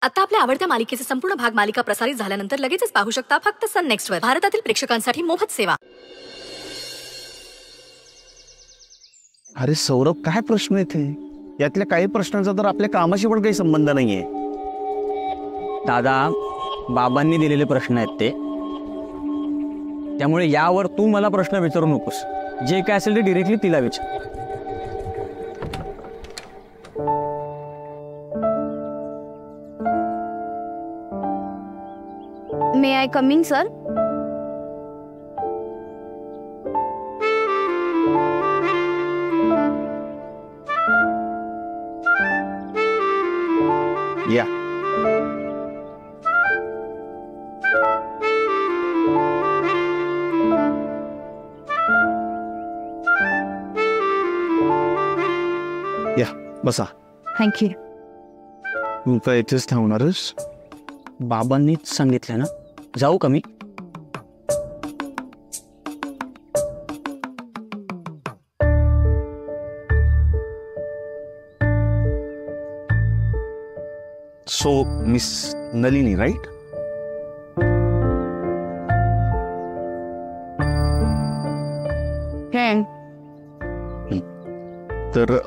आता आपल्या आवडत्या मालिकेचे संपूर्ण भाग मालिका प्रसारित झाल्यानंतर लगेचच पाहू शकता फक्त सन नेक्स्ट वर. भारतातील प्रेक्षकांसाठी मोफत सेवा. अरे सौरभ, काय प्रश्न येते? यातल्या काही प्रश्नांचा तर आपल्या कामाशी पण काही संबंध नाहीये. दादा, बाबांनी दिलेले प्रश्न आहेत ते, त्यामुळे यावर तू मला प्रश्न विचारू नकोस. जे काय असेल ते डिरेक्टली तिला विचार. मे आय कम इन सर? या. या, बसा. थँक्यू. तू काय इथेच थांबणारच? बाबांनीच सांगितलं ना, जाऊ का मी? So miss Nalini, right? तर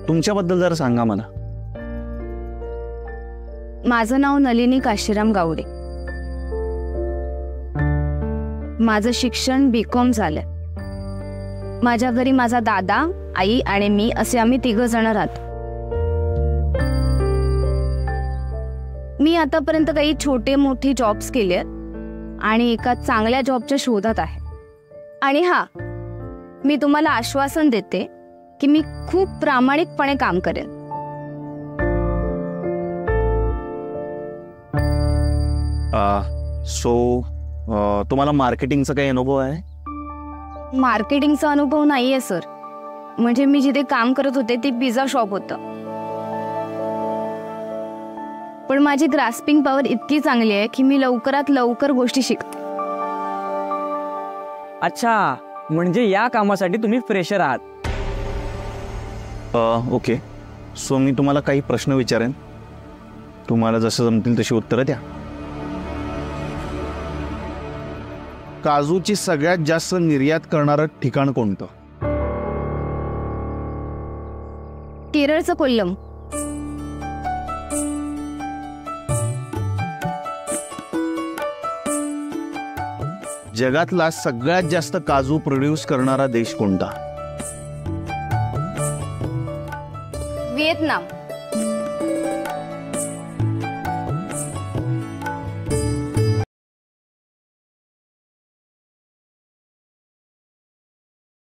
तुमच्याबद्दल जरा सांगा मला. माझं नाव नलिनी काशीराम गावडे. माझं शिक्षण BCom झालंय. माझ्या घरी माझा दादा, आई आणि मी असे आम्ही 3 जण राहतो. मी आतापर्यंत काही छोटे मोठे जॉब्स केले आहेत आणि एका चांगल्या जॉबच्या शोधात आहे. आणि हा, मी तुम्हाला आश्वासन देते की मी खूप प्रामाणिकपणे काम करेन. सो तुम्हाला मार्केटिंगचा काही अनुभव आहे? मार्केटिंगचा अनुभव नाहीये सर. म्हणजे मी जिथे काम करत होते ते पिझ्झा शॉप होतं. पण माझी ग्रास्पिंग पॉवर इतकी चांगली आहे की मी लवकरात लवकर गोष्टी शिकते. अच्छा, म्हणजे या कामासाठी तुम्ही फ्रेशर आहात? ओके. सो मी तुम्हाला काही प्रश्न विचारेन, तुम्हाला जसं जमतील तशी उत्तरं द्या. काजूची सगळ्यात जास्त निर्यात करणारं ठिकाण कोणतं? केरळचं कोल्लम. जगातला सगळ्यात जास्त काजू प्रोड्यूस करणारा देश कोणता? व्हिएतनाम.